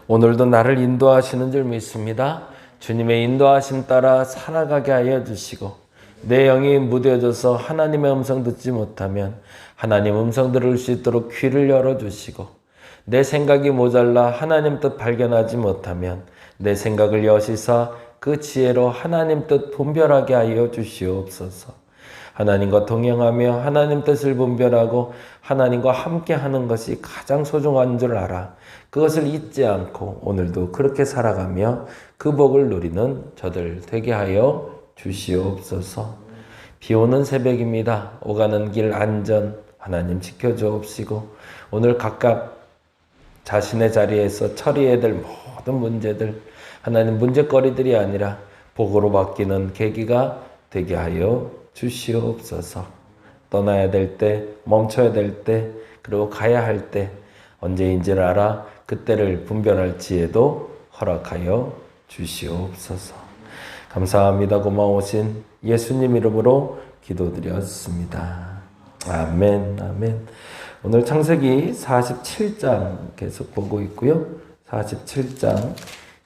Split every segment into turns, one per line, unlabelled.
오늘도 나를 인도하시는 줄 믿습니다. 주님의 인도하심 따라 살아가게 하여 주시고 내 영이 무뎌져서 하나님의 음성 듣지 못하면 하나님 음성 들을 수 있도록 귀를 열어주시고 내 생각이 모자라 하나님 뜻 발견하지 못하면 내 생각을 여시사 그 지혜로 하나님 뜻 분별하게 하여 주시옵소서. 하나님과 동행하며 하나님 뜻을 분별하고 하나님과 함께하는 것이 가장 소중한 줄 알아 그것을 잊지 않고 오늘도 그렇게 살아가며 그 복을 누리는 저들 되게 하여 주시옵소서. 비 오는 새벽입니다. 오가는 길 안전 하나님 지켜주옵시고 오늘 각각 자신의 자리에서 처리해야 될 모든 문제들 하나님 문제거리들이 아니라 복으로 바뀌는 계기가 되게 하여 주시옵소서. 떠나야 될 때, 멈춰야 될 때, 그리고 가야 할 때 언제인지를 알아 그때를 분별할 지혜도 허락하여 주시옵소서. 감사합니다. 고마우신 예수님 이름으로 기도드렸습니다. 아멘, 아멘. 오늘 창세기 47장 계속 보고 있고요. 47장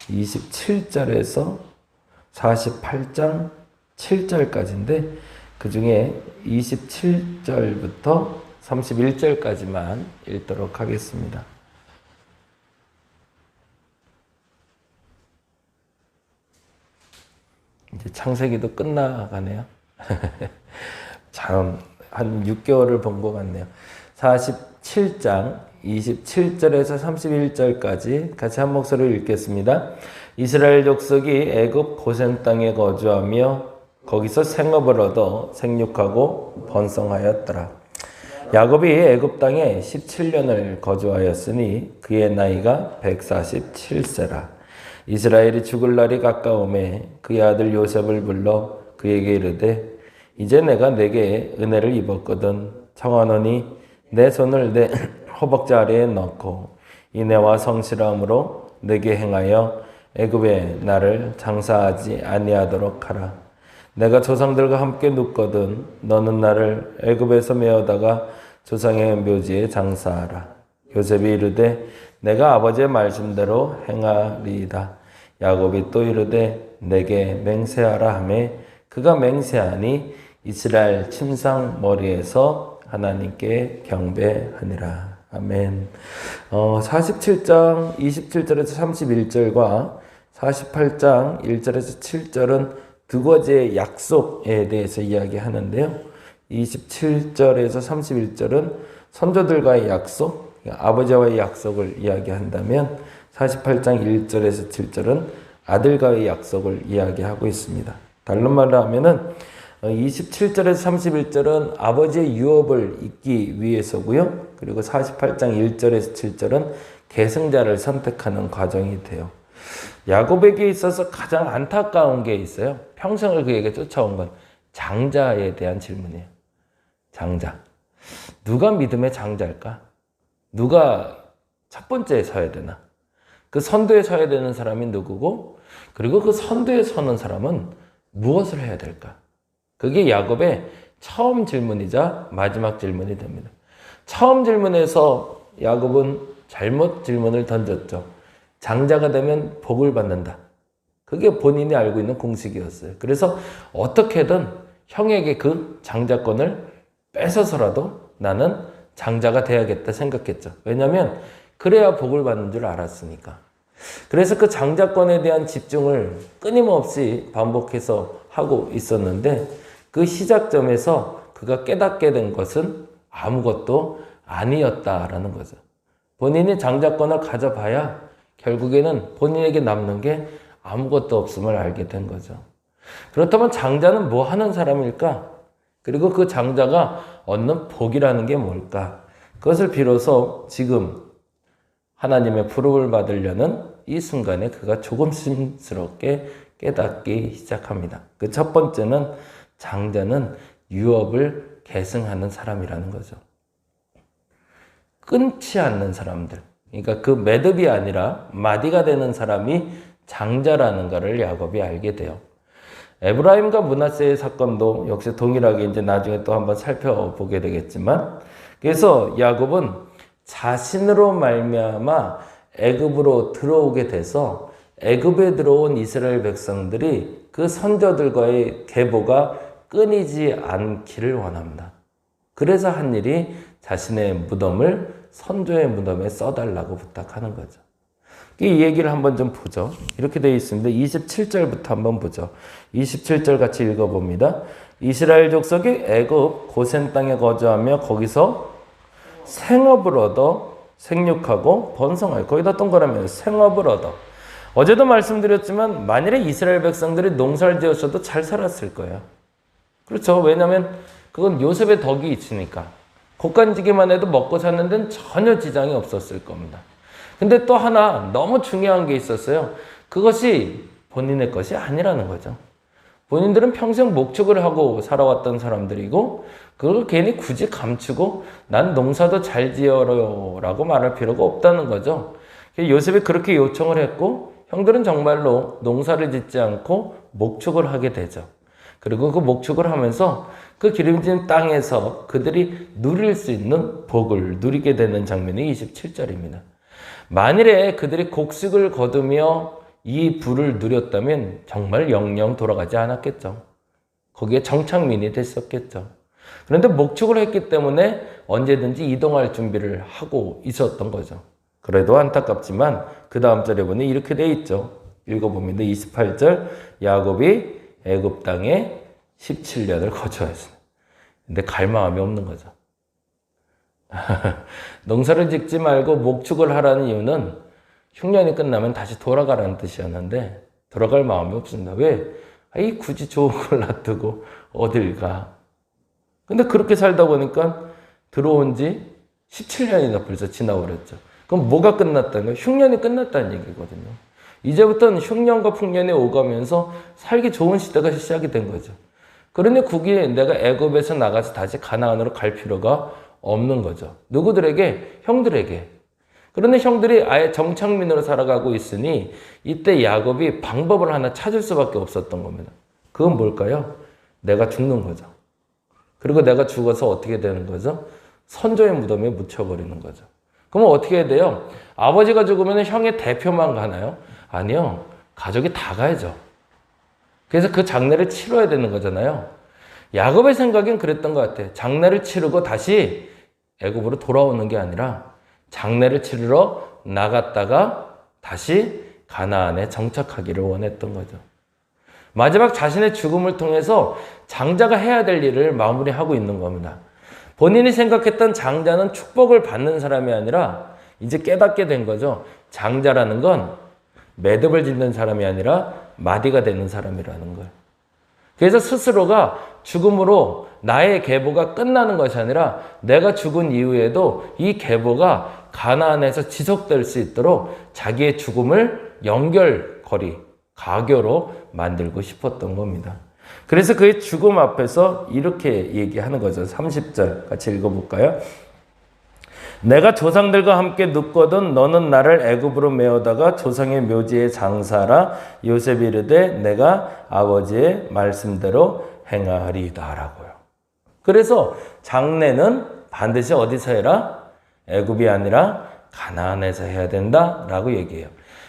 27절에서 48장 7절까지인데 그 중에 27절부터 31절까지만 읽도록 하겠습니다. 이제 창세기도 끝나가네요. 참, 한 6개월을 본 것 같네요. 47장 27절에서 31절까지 같이 한 목소리로 읽겠습니다. 이스라엘 족속이 애굽 고센 땅에 거주하며 거기서 생업을 얻어 생육하고 번성하였더라. 야곱이 애굽 땅에 17년을 거주하였으니 그의 나이가 147세라. 이스라엘이 죽을 날이 가까우매 그의 아들 요셉을 불러 그에게 이르되 이제 내가 내게 은혜를 입었거든 청하노니 내 손을 내 허벅지 아래에 넣고 인애와 성실함으로 내게 행하여 애굽에 나를 장사하지 아니하도록 하라. 내가 조상들과 함께 눕거든 너는 나를 애굽에서 메어다가 조상의 묘지에 장사하라. 요셉이 이르되 내가 아버지의 말씀대로 행하리이다. 야곱이 또 이르되 내게 맹세하라 하매 그가 맹세하니 이스라엘 침상 머리에서 하나님께 경배하니라. 아멘. 47장 27절에서 31절과 48장 1절에서 7절은 두 가지의 약속에 대해서 이야기하는데요. 27절에서 31절은 선조들과의 약속, 아버지와의 약속을 이야기한다면 48장 1절에서 7절은 아들과의 약속을 이야기하고 있습니다. 다른 말로 하면은 27절에서 31절은 아버지의 유업을 잇기 위해서고요. 그리고 48장 1절에서 7절은 계승자를 선택하는 과정이 돼요. 야곱에게 있어서 가장 안타까운 게 있어요. 평생을 그에게 쫓아온 건 장자에 대한 질문이에요. 장자. 누가 믿음의 장자일까? 누가 첫 번째에 서야 되나? 그 선두에 서야 되는 사람이 누구고? 그리고 그 선두에 서는 사람은 무엇을 해야 될까? 그게 야곱의 처음 질문이자 마지막 질문이 됩니다. 처음 질문에서 야곱은 잘못 질문을 던졌죠. 장자가 되면 복을 받는다. 그게 본인이 알고 있는 공식이었어요. 그래서 어떻게든 형에게 그 장자권을 뺏어서라도 나는 장자가 돼야겠다 생각했죠. 왜냐하면 그래야 복을 받는 줄 알았으니까. 그래서 그 장자권에 대한 집중을 끊임없이 반복해서 하고 있었는데 그 시작점에서 그가 깨닫게 된 것은 아무것도 아니었다라는 거죠. 본인이 장자권을 가져봐야 결국에는 본인에게 남는 게 아무것도 없음을 알게 된 거죠. 그렇다면 장자는 뭐 하는 사람일까? 그리고 그 장자가 얻는 복이라는 게 뭘까? 그것을 비로소 지금 하나님의 부름을 받으려는 이 순간에 그가 조금씩스럽게 깨닫기 시작합니다. 그 첫 번째는 장자는 유업을 계승하는 사람이라는 거죠. 끊지 않는 사람들. 그러니까 그 매듭이 아니라 마디가 되는 사람이 장자라는 것을 야곱이 알게 돼요. 에브라임과 므낫세의 사건도 역시 동일하게 이제 나중에 또 한번 살펴보게 되겠지만, 그래서 야곱은 자신으로 말미암아 애굽으로 들어오게 돼서 애굽에 들어온 이스라엘 백성들이 그 선조들과의 계보가 끊이지 않기를 원합니다. 그래서 한 일이 자신의 무덤을 선조의 무덤에 써달라고 부탁하는 거죠. 이 얘기를 한번 좀 보죠. 이렇게 되어 있습니다. 27절부터 한번 보죠. 27절 같이 읽어봅니다. 이스라엘 족속이 애굽 고센 땅에 거주하며 거기서 생업을 얻어 생육하고 번성하여, 거기다 동그라미 생업을 얻어. 어제도 말씀드렸지만 만일에 이스라엘 백성들이 농사를 지었어도 잘 살았을 거예요. 그렇죠. 왜냐하면 그건 요셉의 덕이 있으니까. 곡간지기만 해도 먹고 사는 데는 전혀 지장이 없었을 겁니다. 근데 또 하나 너무 중요한 게 있었어요. 그것이 본인의 것이 아니라는 거죠. 본인들은 평생 목축을 하고 살아왔던 사람들이고 그걸 괜히 굳이 감추고 난 농사도 잘 지어라고 말할 필요가 없다는 거죠. 요셉이 그렇게 요청을 했고 형들은 정말로 농사를 짓지 않고 목축을 하게 되죠. 그리고 그 목축을 하면서 그 기름진 땅에서 그들이 누릴 수 있는 복을 누리게 되는 장면이 27절입니다. 만일에 그들이 곡식을 거두며 이 부를 누렸다면 정말 영영 돌아가지 않았겠죠. 거기에 정착민이 됐었겠죠. 그런데 목축을 했기 때문에 언제든지 이동할 준비를 하고 있었던 거죠. 그래도 안타깝지만 그 다음 절에 보니 이렇게 돼 있죠. 읽어봅니다. 28절 야곱이 애굽 땅에 17년을 거주하였습니다. 근데 갈 마음이 없는 거죠. 농사를 짓지 말고 목축을 하라는 이유는 흉년이 끝나면 다시 돌아가라는 뜻이었는데 돌아갈 마음이 없습니다. 왜? 굳이 좋은 걸 놔두고 어딜 가. 근데 그렇게 살다 보니까 들어온 지 17년이나 벌써 지나버렸죠. 그럼 뭐가 끝났다는 거예요? 흉년이 끝났다는 얘기거든요. 이제부터는 흉년과 풍년이 오가면서 살기 좋은 시대가 시작이 된 거죠. 그러니 굳이 내가 애굽에서 나가서 다시 가나안으로 갈 필요가 없는 거죠. 누구들에게? 형들에게. 그런데 형들이 아예 정착민으로 살아가고 있으니 이때 야곱이 방법을 하나 찾을 수밖에 없었던 겁니다. 그건 뭘까요? 내가 죽는 거죠. 그리고 내가 죽어서 어떻게 되는 거죠? 선조의 무덤에 묻혀버리는 거죠. 그러면 어떻게 해야 돼요? 아버지가 죽으면 형의 대표만 가나요? 아니요. 가족이 다 가야죠. 그래서 그 장례를 치러야 되는 거잖아요. 야곱의 생각엔 그랬던 것 같아요. 장례를 치르고 다시 애굽으로 돌아오는 게 아니라 장례를 치르러 나갔다가 다시 가나안에 정착하기를 원했던 거죠. 마지막 자신의 죽음을 통해서 장자가 해야 될 일을 마무리하고 있는 겁니다. 본인이 생각했던 장자는 축복을 받는 사람이 아니라 이제 깨닫게 된 거죠. 장자라는 건 매듭을 짓는 사람이 아니라 마디가 되는 사람이라는 걸. 그래서 스스로가 죽음으로 나의 계보가 끝나는 것이 아니라 내가 죽은 이후에도 이 계보가 가나안에서 지속될 수 있도록 자기의 죽음을 연결고리, 가교로 만들고 싶었던 겁니다. 그래서 그의 죽음 앞에서 이렇게 얘기하는 거죠. 30절 같이 읽어볼까요? 내가 조상들과 함께 눕거든 너는 나를 애굽으로 메어다가 조상의 묘지에 장사하라. 요셉이 이르되 내가 아버지의 말씀대로 행하리이다라고요. 그래서 장례는 반드시 어디서 해라? 애굽이 아니라 가나안에서 해야 된다라고 얘기해요.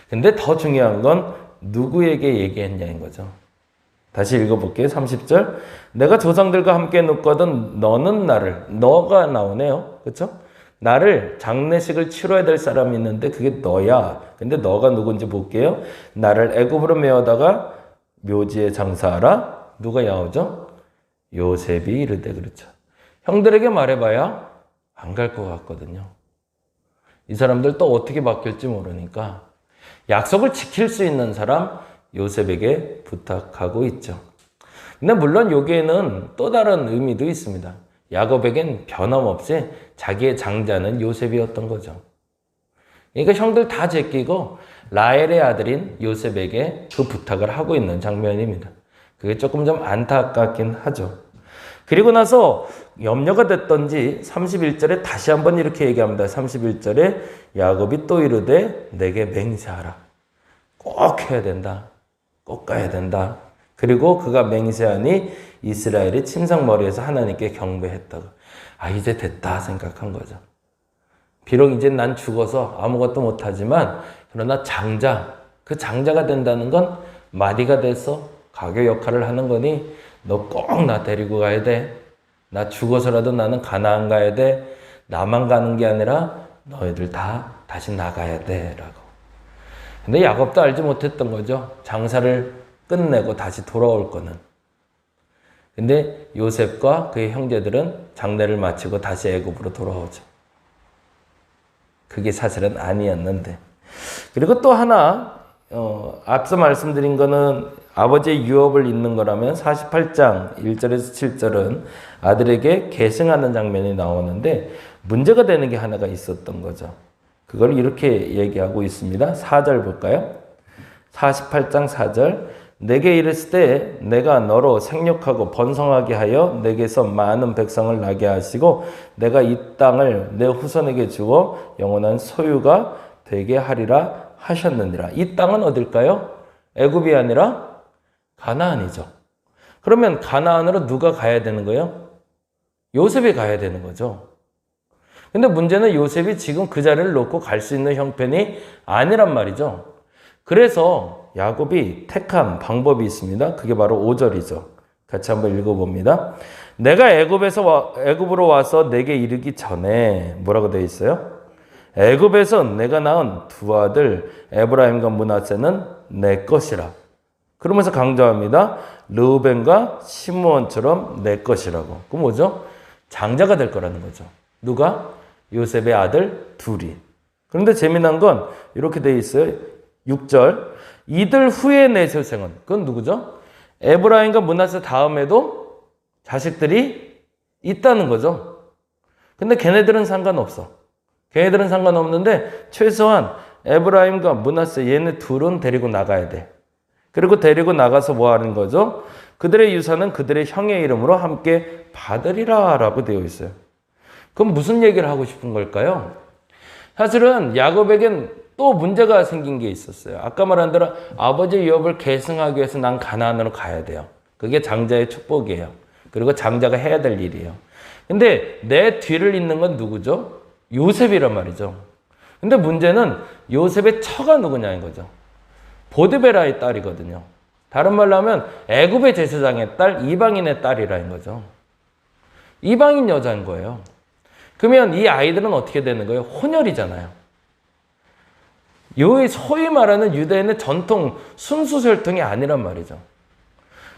근데 더 중요한 건 누구에게 얘기했냐인 거죠. 다시 읽어볼게요. 30절. 내가 조상들과 함께 눕거든 너는 나를, 너가 나오네요. 그렇죠? 나를 장례식을 치러야 될 사람이 있는데 그게 너야. 근데 너가 누군지 볼게요. 나를 애굽으로 메어다가 묘지에 장사하라. 누가 나오죠? 요셉이 이르되. 그렇죠. 형들에게 말해봐야 안 갈 것 같거든요. 이 사람들 또 어떻게 바뀔지 모르니까 약속을 지킬 수 있는 사람 요셉에게 부탁하고 있죠. 근데 물론 여기에는 또 다른 의미도 있습니다. 야곱에겐 변함없이 자기의 장자는 요셉이었던 거죠. 그러니까 형들 다 제끼고 라헬의 아들인 요셉에게 그 부탁을 하고 있는 장면입니다. 그게 조금 좀 안타깝긴 하죠. 그리고 나서 염려가 됐던지 31절에 다시 한번 이렇게 얘기합니다. 31절에 야곱이 또 이르되 내게 맹세하라. 꼭 해야 된다. 꼭 가야 된다. 그리고 그가 맹세하니 이스라엘이 침상머리에서 하나님께 경배했다고. 아, 이제 됐다 생각한 거죠. 비록 이제 난 죽어서 아무것도 못하지만 그러나 장자, 그 장자가 된다는 건 마디가 돼서 가교 역할을 하는 거니 너 꼭 나 데리고 가야 돼. 나 죽어서라도 나는 가나안 가야 돼. 나만 가는 게 아니라 너희들 다 다시 나가야 돼 라고. 근데 야곱도 알지 못했던 거죠. 장사를 끝내고 다시 돌아올 거는. 근데 요셉과 그의 형제들은 장례를 마치고 다시 애굽으로 돌아오죠. 그게 사실은 아니었는데. 그리고 또 하나 앞서 말씀드린 거는 아버지의 유업을 잇는 거라면 48장 1절에서 7절은 아들에게 계승하는 장면이 나오는데 문제가 되는 게 하나가 있었던 거죠. 그걸 이렇게 얘기하고 있습니다. 4절 볼까요? 48장 4절 내게 이르실 때 내가 너로 생육하고 번성하게 하여 내게서 많은 백성을 나게 하시고 내가 이 땅을 내 후손에게 주어 영원한 소유가 되게 하리라 하셨느니라. 이 땅은 어딜까요? 애굽이 아니라 가나안이죠. 그러면 가나안으로 누가 가야 되는 거예요? 요셉이 가야 되는 거죠. 근데 문제는 요셉이 지금 그 자리를 놓고 갈 수 있는 형편이 아니란 말이죠. 그래서 야곱이 택한 방법이 있습니다. 그게 바로 5절이죠. 같이 한번 읽어봅니다. 내가 애굽으로 와서 내게 이르기 전에 뭐라고 되어 있어요? 애굽에서 내가 낳은 두 아들 에브라임과 므낫세는 내 것이라. 그러면서 강조합니다. 르우벤과 시므온처럼 내 것이라고. 그 뭐죠? 장자가 될 거라는 거죠. 누가? 요셉의 아들 둘이. 그런데 재미난 건 이렇게 되어 있어요. 6절. 이들 후에 내 세생은 그건 누구죠? 에브라임과 므낫세 다음에도 자식들이 있다는 거죠. 근데 걔네들은 상관없어. 걔네들은 상관없는데 최소한 에브라임과 므낫세 얘네 둘은 데리고 나가야 돼. 그리고 데리고 나가서 뭐 하는 거죠? 그들의 유산은 그들의 형의 이름으로 함께 받으리라 라고 되어 있어요. 그럼 무슨 얘기를 하고 싶은 걸까요? 사실은 야곱에겐 또 문제가 생긴 게 있었어요. 아까 말한 대로 아버지 유업을 계승하기 위해서 난 가나안으로 가야 돼요. 그게 장자의 축복이에요. 그리고 장자가 해야 될 일이에요. 근데 내 뒤를 잇는 건 누구죠? 요셉이란 말이죠. 근데 문제는 요셉의 처가 누구냐인 거죠. 보드베라의 딸이거든요. 다른 말로 하면 애굽의 제사장의 딸, 이방인의 딸이라는 거죠. 이방인 여자인 거예요. 그러면 이 아이들은 어떻게 되는 거예요? 혼혈이잖아요. 소위 말하는 유대인의 전통 순수혈통이 아니란 말이죠.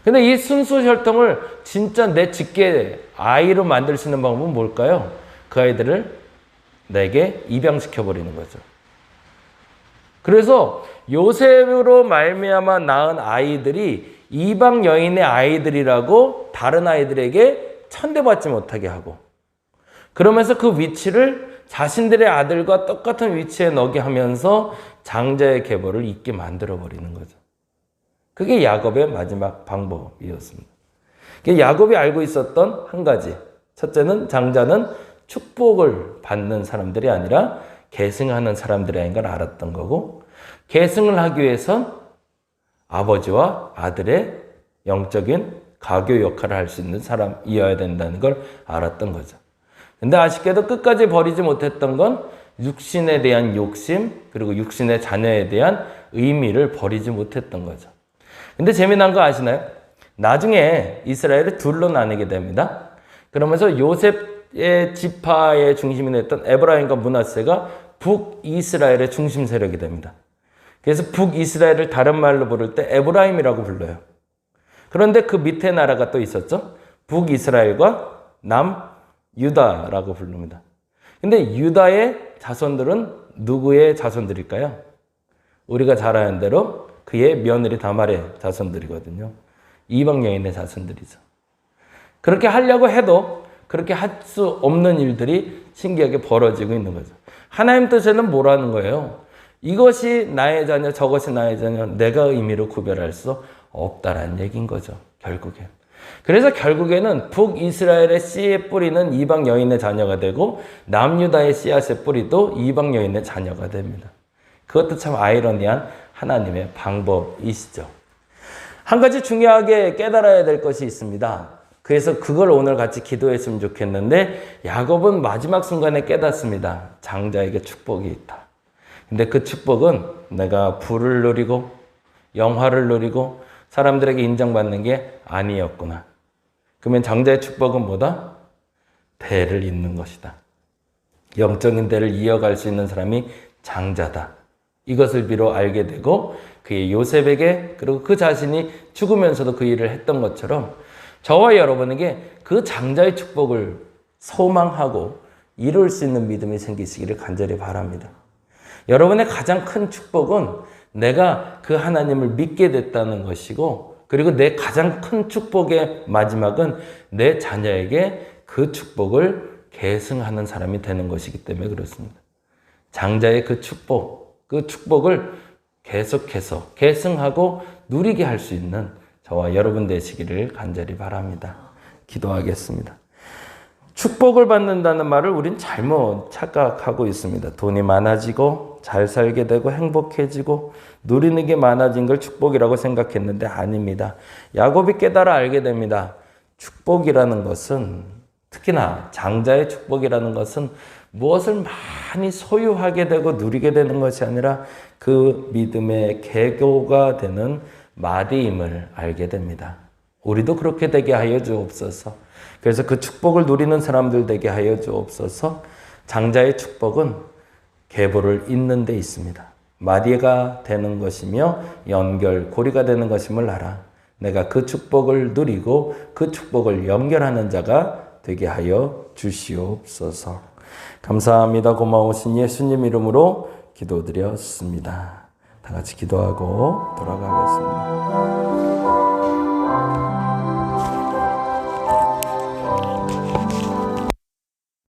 근데 이 순수혈통을 진짜 내 직계 아이로 만들 수 있는 방법은 뭘까요? 그 아이들을 내게 입양시켜버리는 거죠. 그래서 요셉으로 말미암아 낳은 아이들이 이방 여인의 아이들이라고 다른 아이들에게 천대받지 못하게 하고 그러면서 그 위치를 자신들의 아들과 똑같은 위치에 넣게 하면서 장자의 계보를 잇게 만들어버리는 거죠. 그게 야곱의 마지막 방법이었습니다. 야곱이 알고 있었던 한 가지. 첫째는 장자는 축복을 받는 사람들이 아니라 계승하는 사람들이라는 걸 알았던 거고 계승을 하기 위해선 아버지와 아들의 영적인 가교 역할을 할 수 있는 사람이어야 된다는 걸 알았던 거죠. 근데 아쉽게도 끝까지 버리지 못했던 건 육신에 대한 욕심 그리고 육신의 자녀에 대한 의미를 버리지 못했던 거죠. 근데 재미난 거 아시나요? 나중에 이스라엘을 둘로 나뉘게 됩니다. 그러면서 요셉의 지파의 중심이 됐던 에브라임과 므낫세가 북이스라엘의 중심 세력이 됩니다. 그래서 북이스라엘을 다른 말로 부를 때 에브라임이라고 불러요. 그런데 그 밑에 나라가 또 있었죠. 북이스라엘과 남유다라고 부릅니다. 근데 유다의 자손들은 누구의 자손들일까요? 우리가 잘 아는 대로 그의 며느리 다말의 자손들이거든요. 이방 여인의 자손들이죠. 그렇게 하려고 해도 그렇게 할 수 없는 일들이 신기하게 벌어지고 있는 거죠. 하나님 뜻에는 뭐라는 거예요? 이것이 나의 자녀, 저것이 나의 자녀, 내가 의미로 구별할 수 없다라는 얘기인 거죠. 결국엔. 그래서 결국에는 북이스라엘의 씨의 뿌리는 이방 여인의 자녀가 되고 남유다의 씨앗의 뿌리도 이방 여인의 자녀가 됩니다. 그것도 참 아이러니한 하나님의 방법이시죠. 한 가지 중요하게 깨달아야 될 것이 있습니다. 그래서 그걸 오늘 같이 기도했으면 좋겠는데 야곱은 마지막 순간에 깨닫습니다. 장자에게 축복이 있다. 근데 그 축복은 내가 부를 누리고 영화를 누리고 사람들에게 인정받는 게 아니었구나. 그러면 장자의 축복은 뭐다? 대를 잇는 것이다. 영적인 대를 이어갈 수 있는 사람이 장자다. 이것을 비로 알게 되고 그의 요셉에게 그리고 그 자신이 죽으면서도 그 일을 했던 것처럼 저와 여러분에게 그 장자의 축복을 소망하고 이룰 수 있는 믿음이 생기시기를 간절히 바랍니다. 여러분의 가장 큰 축복은 내가 그 하나님을 믿게 됐다는 것이고 그리고 내 가장 큰 축복의 마지막은 내 자녀에게 그 축복을 계승하는 사람이 되는 것이기 때문에 그렇습니다. 장자의 그 축복을 계속해서 계승하고 누리게 할 수 있는 저와 여러분 되시기를 간절히 바랍니다. 기도하겠습니다. 축복을 받는다는 말을 우린 잘못 착각하고 있습니다. 돈이 많아지고 잘 살게 되고 행복해지고 누리는 게 많아진 걸 축복이라고 생각했는데 아닙니다. 야곱이 깨달아 알게 됩니다. 축복이라는 것은 특히나 장자의 축복이라는 것은 무엇을 많이 소유하게 되고 누리게 되는 것이 아니라 그 믿음의 계교가 되는 마디임을 알게 됩니다. 우리도 그렇게 되게 하여 주옵소서. 그래서 그 축복을 누리는 사람들 되게 하여 주옵소서. 장자의 축복은 계보를 잇는 데 있습니다. 마디가 되는 것이며 연결, 고리가 되는 것임을 알아. 내가 그 축복을 누리고 그 축복을 연결하는 자가 되게 하여 주시옵소서. 감사합니다. 고마우신 예수님 이름으로 기도드렸습니다. 다 같이 기도하고 돌아가겠습니다.